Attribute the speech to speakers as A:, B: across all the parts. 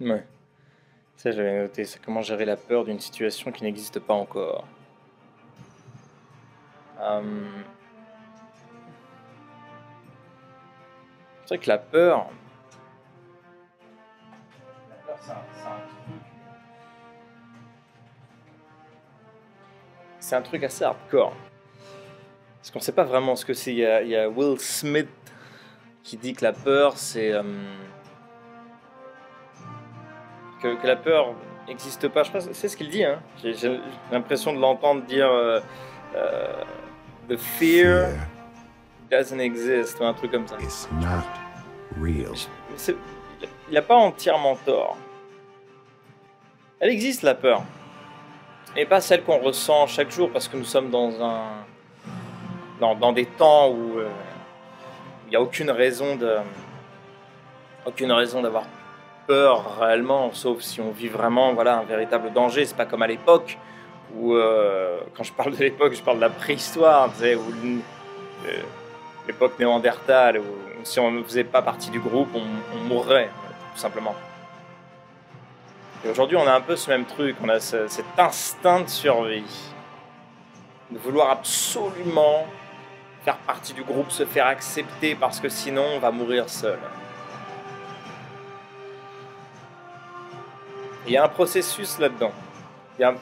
A: Ouais, ça j'avais noté, c'est comment gérer la peur d'une situation qui n'existe pas encore. Euh, c'est vrai que la peur c'est un truc assez hardcore. Parce qu'on sait pas vraiment ce que c'est. Il y a Will Smith qui dit que la peur, que la peur n'existe pas. Je crois que c'est ce qu'il dit. Hein. J'ai l'impression de l'entendre dire euh, The fear
B: Fear
A: doesn't exist, ou un truc comme ça.
B: is not real.
A: C'est- Il n'a pas entièrement tort. Elle existe, la peur. Et pas celle qu'on ressent chaque jour, parce que nous sommes dans des temps où il n'y a aucune raison d'avoir peur réellement, sauf si on vit vraiment voilà, un véritable danger. C'est pas comme à l'époque où, quand je parle de l'époque, je parle de la préhistoire, tu sais, euh, l'époque néandertale, où si on ne faisait pas partie du groupe, on mourrait, tout simplement. Et aujourd'hui, on a un peu ce même truc, on a cet instinct de survie, de vouloir absolument faire partie du groupe, se faire accepter, parce que sinon, on va mourir seul. Il y a un processus là-dedans. Il y a,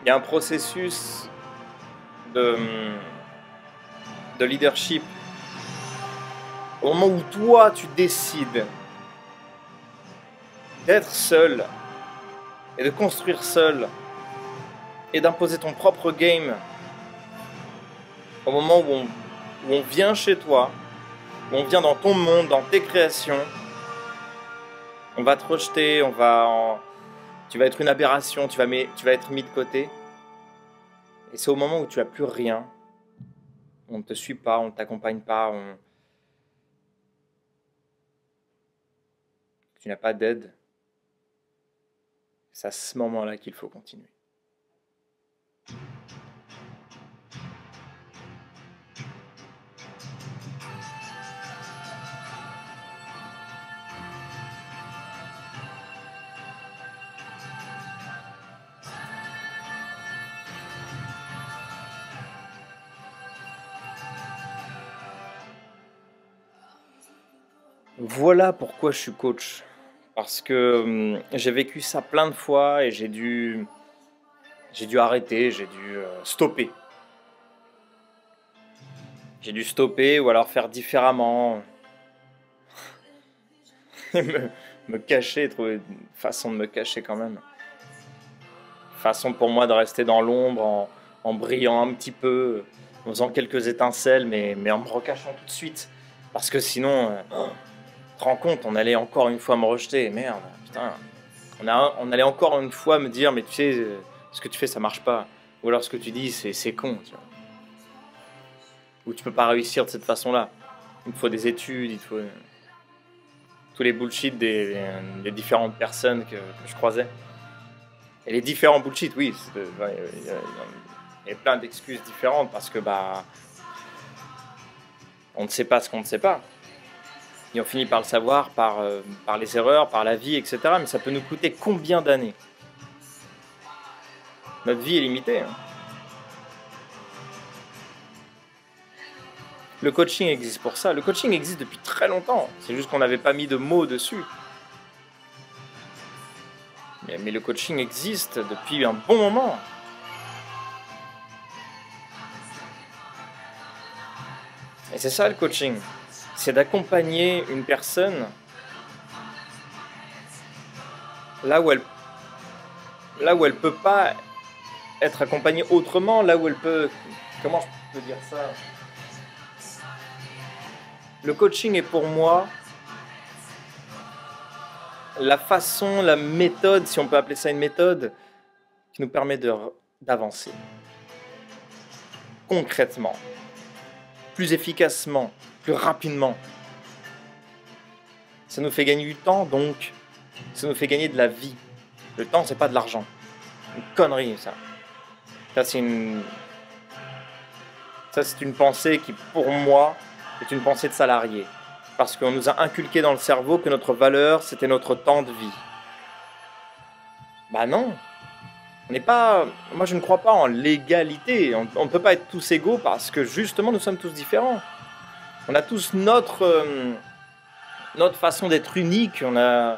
A: il y a un processus de, de leadership. Au moment où toi, tu décides d'être seul et de construire seul et d'imposer ton propre game, au moment où on vient chez toi, où on vient dans ton monde, dans tes créations, on va te rejeter, tu vas être une aberration, tu vas être mis de côté. Et c'est au moment où tu n'as plus rien, on ne te suit pas, on ne t'accompagne pas, tu n'as pas d'aide. C'est à ce moment-là qu'il faut continuer. Voilà pourquoi je suis coach. Parce que j'ai vécu ça plein de fois et j'ai dû arrêter, j'ai dû stopper. J'ai dû stopper ou alors faire différemment. me cacher, trouver une façon de me cacher quand même. Façon pour moi de rester dans l'ombre en brillant un petit peu, en faisant quelques étincelles, mais en me recachant tout de suite. Parce que sinon, tu te rends compte, on allait encore une fois me rejeter. Merde, putain. On allait encore une fois me dire, mais tu sais, ce que tu fais, ça marche pas. Ou alors ce que tu dis, c'est con. Tu vois. Ou tu peux pas réussir de cette façon-là. Il te faut des études, il te faut tous les bullshit des différentes personnes que je croisais. Et les différents bullshit, oui, il y a plein d'excuses différentes parce que bah on ne sait pas ce qu'on ne sait pas. Et on finit par le savoir par les erreurs, par la vie, etc. Mais ça peut nous coûter combien d'années? Notre vie est limitée. Hein. Le coaching existe pour ça. Le coaching existe depuis très longtemps. C'est juste qu'on n'avait pas mis de mots dessus. Mais le coaching existe depuis un bon moment. Et c'est ça le coaching. C'est d'accompagner une personne là où elle peut pas être accompagnée autrement, là où elle peut... Comment je peux dire ça? Le coaching est pour moi la façon, la méthode, si on peut appeler ça une méthode, qui nous permet d'avancer concrètement, plus efficacement, plus rapidement. Ça nous fait gagner du temps, donc ça nous fait gagner de la vie. Le temps, c'est pas de l'argent. Une connerie, ça. Ça, c'est une pensée qui, pour moi, est une pensée de salarié. parce qu'on nous a inculqué dans le cerveau que notre valeur, c'était notre temps de vie. Bah non, on n'est pas... Moi, je ne crois pas en l'égalité. On ne peut pas être tous égaux parce que justement, nous sommes tous différents. On a tous notre façon d'être unique. On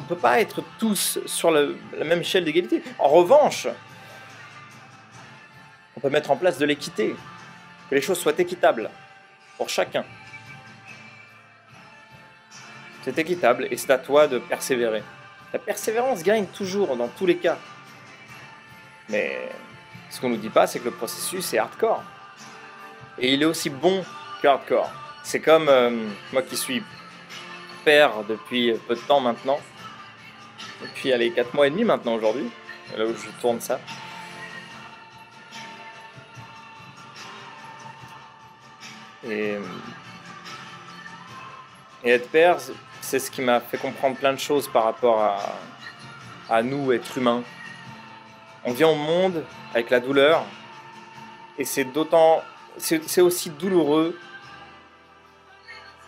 A: peut pas être tous sur la même échelle d'égalité. En revanche, on peut mettre en place de l'équité, que les choses soient équitables pour chacun. C'est équitable et c'est à toi de persévérer. La persévérance gagne toujours dans tous les cas. Mais ce qu'on ne nous dit pas, c'est que le processus est hardcore. Et il est aussi bon que hardcore. C'est comme moi qui suis père depuis peu de temps maintenant. Depuis, allez, 4 mois et demi maintenant aujourd'hui, là où je tourne ça. Et être père, c'est ce qui m'a fait comprendre plein de choses par rapport à nous, êtres humains. On vient au monde avec la douleur, et c'est aussi douloureux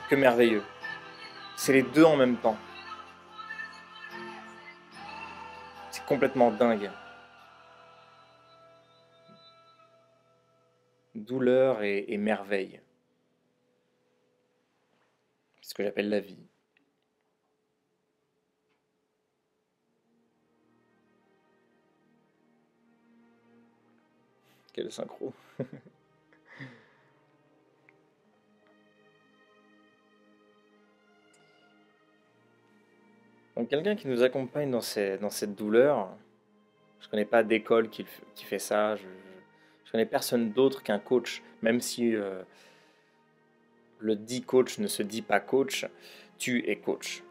A: que merveilleux. C'est les deux en même temps. C'est complètement dingue. Douleur et merveille. C'est ce que j'appelle la vie. Quel synchro. Donc quelqu'un qui nous accompagne dans cette douleur, je ne connais pas d'école qui fait ça, je connais personne d'autre qu'un coach, même si le dit coach ne se dit pas coach, tu es coach.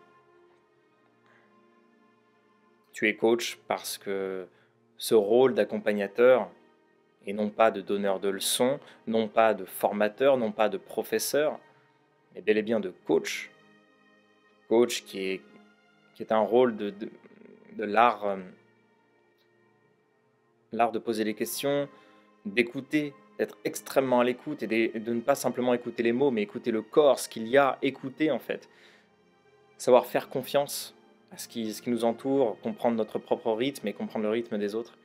A: Tu es coach parce que ce rôle d'accompagnateur, et non pas de donneur de leçons, non pas de formateur, non pas de professeur, mais bel et bien de coach. Coach qui est un rôle de l'art de poser les questions, d'écouter, d'être extrêmement à l'écoute et de ne pas simplement écouter les mots, mais écouter le corps, ce qu'il y a, écouter en fait. Savoir faire confiance à ce qui nous entoure, comprendre notre propre rythme et comprendre le rythme des autres.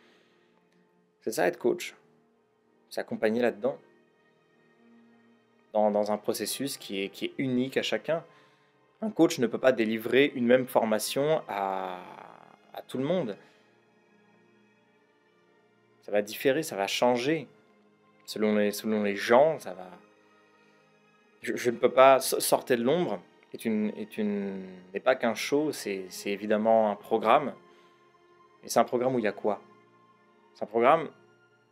A: C'est ça être coach. C'est accompagner là-dedans, dans un processus qui est unique à chacun. Un coach ne peut pas délivrer une même formation à tout le monde. Ça va différer, ça va changer. Selon les gens, ça va... Je ne peux pas... Sortir de l'ombre n'est pas qu'un show, c'est évidemment un programme. Et c'est un programme où il y a quoi? C'est un programme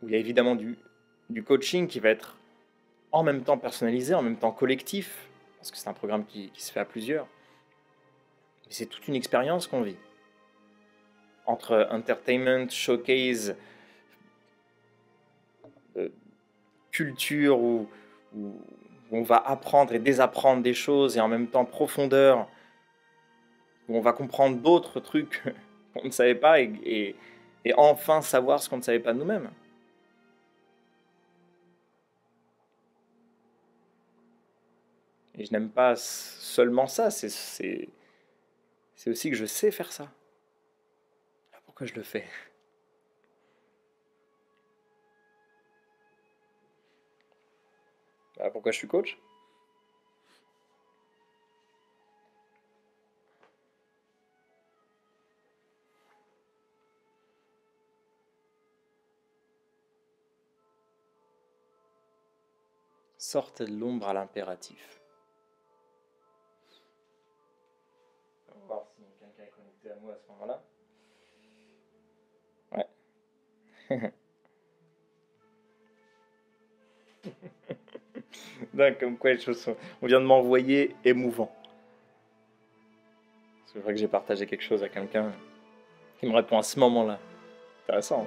A: où il y a évidemment du coaching qui va être en même temps personnalisé, en même temps collectif, parce que c'est un programme qui se fait à plusieurs. Mais c'est toute une expérience qu'on vit. Entre entertainment, showcase, culture où on va apprendre et désapprendre des choses et en même temps profondeur, où on va comprendre d'autres trucs qu'on ne savait pas et enfin savoir ce qu'on ne savait pas de nous-mêmes. Et je n'aime pas seulement ça, c'est aussi que je sais faire ça. Pourquoi je le fais? Pourquoi je suis coach? Sortez de l'ombre à l'impératif. On va voir si quelqu'un est connecté à moi à ce moment-là. Ouais. Donc, comme quoi les choses sont... On vient de m'envoyer émouvant. C'est vrai que j'ai partagé quelque chose à quelqu'un qui me répond à ce moment-là. Intéressant.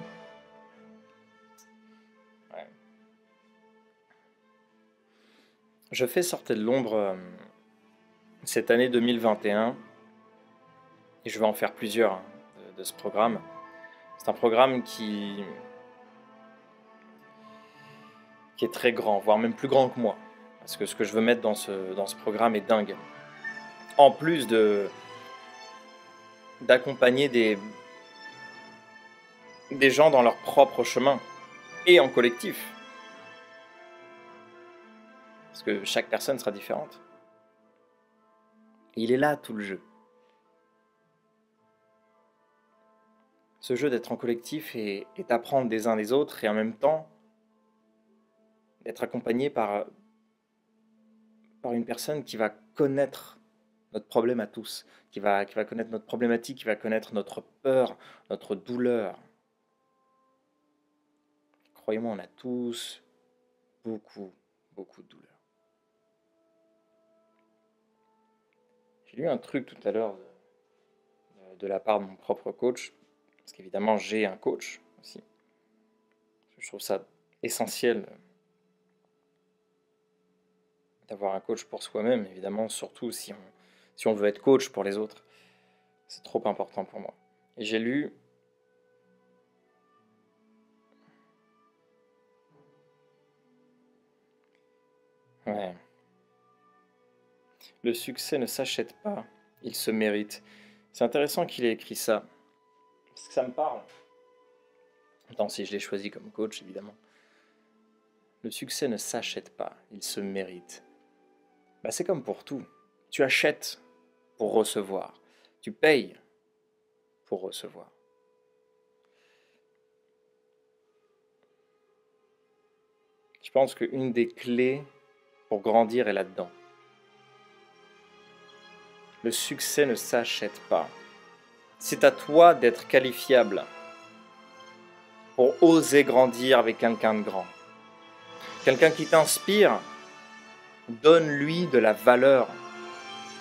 A: Ouais. Je fais sortir de l'ombre cette année 2021 et je vais en faire plusieurs de ce programme. C'est un programme qui est très grand, voire même plus grand que moi. Parce que ce que je veux mettre dans ce programme est dingue. En plus d'accompagner des gens dans leur propre chemin et en collectif. Parce que chaque personne sera différente. Et il est là tout le jeu. Ce jeu d'être en collectif et d'apprendre des uns des autres et en même temps d'être accompagné par une personne qui va connaître notre problème à tous, qui va connaître notre problématique, qui va connaître notre peur, notre douleur. Croyez-moi, on a tous beaucoup, beaucoup de douleur. J'ai lu un truc tout à l'heure de la part de mon propre coach, parce qu'évidemment j'ai un coach aussi. Je trouve ça essentiel d'avoir un coach pour soi-même, évidemment, surtout si on veut être coach pour les autres. C'est trop important pour moi. Et j'ai lu ouais. Le succès ne s'achète pas, il se mérite. C'est intéressant qu'il ait écrit ça, parce que ça me parle. Attends, si je l'ai choisi comme coach, évidemment. Le succès ne s'achète pas, il se mérite. Bah, c'est comme pour tout. Tu achètes pour recevoir. Tu payes pour recevoir. Je pense qu'une des clés pour grandir est là-dedans. Le succès ne s'achète pas. C'est à toi d'être qualifiable pour oser grandir avec quelqu'un de grand. Quelqu'un qui t'inspire, donne-lui de la valeur.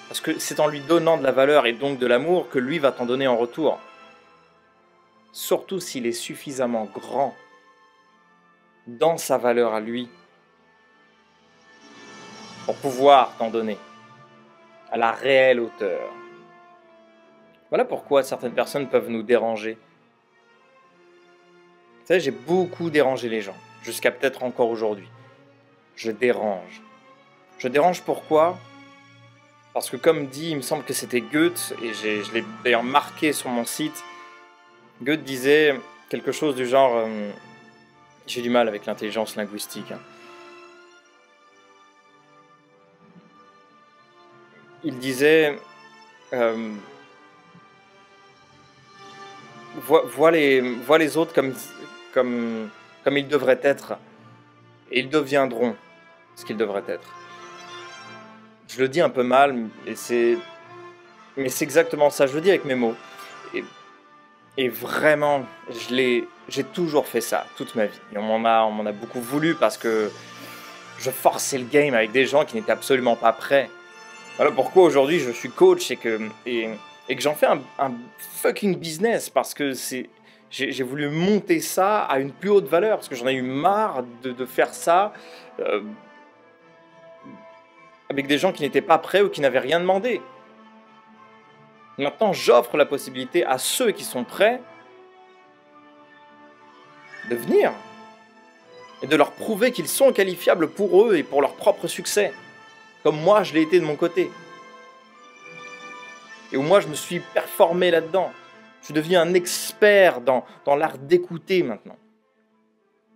A: Parce que c'est en lui donnant de la valeur et donc de l'amour que lui va t'en donner en retour. Surtout s'il est suffisamment grand dans sa valeur à lui pour pouvoir t'en donner à la réelle hauteur. Voilà pourquoi certaines personnes peuvent nous déranger. Vous savez, j'ai beaucoup dérangé les gens, jusqu'à peut-être encore aujourd'hui. Je dérange. Je dérange pourquoi ? Parce que comme dit, il me semble que c'était Goethe, et je l'ai d'ailleurs marqué sur mon site, Goethe disait quelque chose du genre... j'ai du mal avec l'intelligence linguistique. Il disait... vois les autres comme ils devraient être, et ils deviendront ce qu'ils devraient être. Je le dis un peu mal, mais c'est exactement ça. Je le dis avec mes mots. Et vraiment, j'ai toujours fait ça, toute ma vie. Et on m'en a beaucoup voulu parce que je forçais le game avec des gens qui n'étaient absolument pas prêts. Voilà pourquoi aujourd'hui je suis coach et que j'en fais un fucking business parce que j'ai voulu monter ça à une plus haute valeur parce que j'en ai eu marre de faire ça avec des gens qui n'étaient pas prêts ou qui n'avaient rien demandé. Maintenant, j'offre la possibilité à ceux qui sont prêts de venir et de leur prouver qu'ils sont qualifiables pour eux et pour leur propre succès, comme moi je l'ai été de mon côté. Et où moi je me suis performé là-dedans. Je suis devenu un expert dans l'art d'écouter maintenant.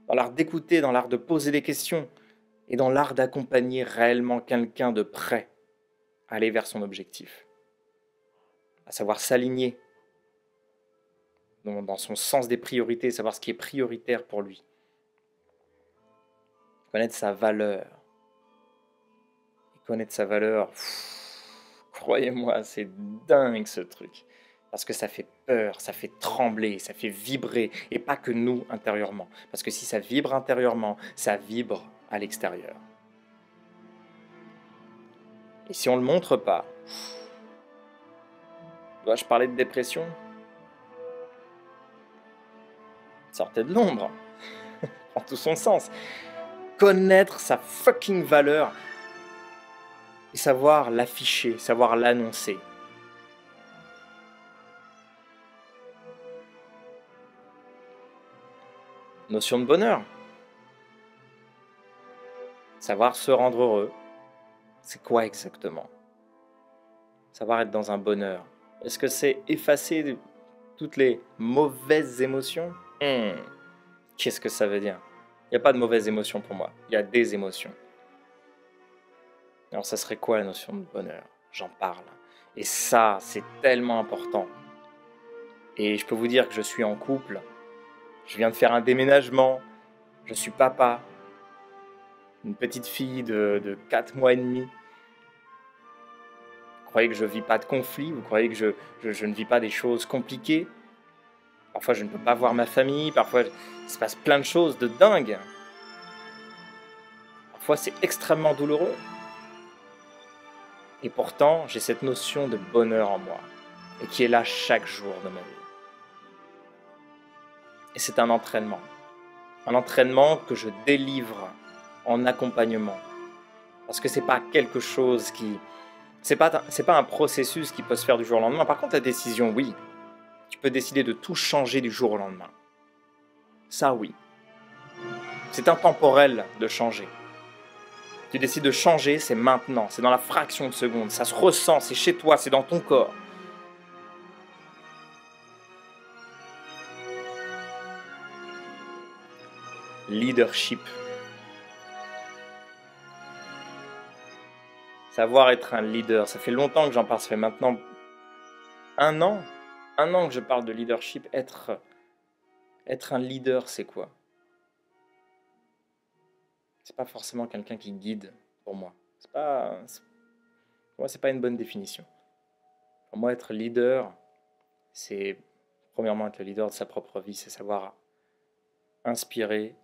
A: Dans l'art d'écouter, dans l'art de poser des questions et dans l'art d'accompagner réellement quelqu'un de prêt à aller vers son objectif. À savoir s'aligner dans son sens des priorités, savoir ce qui est prioritaire pour lui. Connaître sa valeur. Et connaître sa valeur, croyez-moi, c'est dingue ce truc. Parce que ça fait peur, ça fait trembler, ça fait vibrer. Et pas que nous, intérieurement. Parce que si ça vibre intérieurement, ça vibre à l'extérieur. Et si on ne le montre pas, dois-je parler de dépression ? Sortez de l'ombre. En tout son sens. Connaître sa fucking valeur et savoir l'afficher, savoir l'annoncer. Notion de bonheur. Savoir se rendre heureux, c'est quoi exactement? Savoir être dans un bonheur. Est-ce que c'est effacer toutes les mauvaises émotions? Qu'est-ce que ça veut dire? Il n'y a pas de mauvaises émotions pour moi, il y a des émotions. Alors ça serait quoi la notion de bonheur? J'en parle. Et ça, c'est tellement important. Et je peux vous dire que je suis en couple, je viens de faire un déménagement, je suis papa, une petite fille de 4 mois et demi. Vous croyez que je ne vis pas de conflits? Vous croyez que je ne vis pas des choses compliquées? Parfois je ne peux pas voir ma famille, parfois il se passe plein de choses de dingue. Parfois c'est extrêmement douloureux. Et pourtant, j'ai cette notion de bonheur en moi, et qui est là chaque jour de ma vie. Et c'est un entraînement que je délivre en accompagnement. Parce que c'est pas quelque chose qui... C'est pas un processus qui peut se faire du jour au lendemain. Par contre, la décision, oui. Tu peux décider de tout changer du jour au lendemain. Ça, oui. C'est intemporel de changer. Tu décides de changer, c'est maintenant, c'est dans la fraction de seconde, ça se ressent, c'est chez toi, c'est dans ton corps. Leadership. Savoir être un leader, ça fait longtemps que j'en parle, ça fait maintenant un an que je parle de leadership. Être un leader, c'est quoi? C'est pas forcément quelqu'un qui guide pour moi. Pour moi, c'est pas une bonne définition. Pour moi, être leader, c'est premièrement être le leader de sa propre vie, c'est savoir inspirer,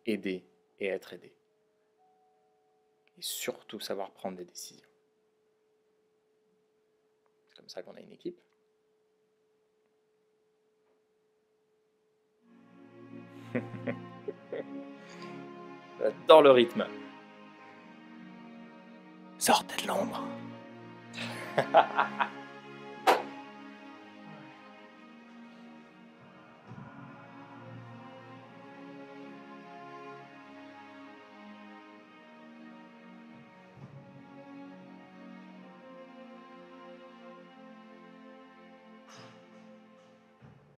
A: aider et être aidé. Et surtout savoir prendre des décisions. C'est comme ça qu'on a une équipe. J'adore le rythme. Sortez de l'ombre.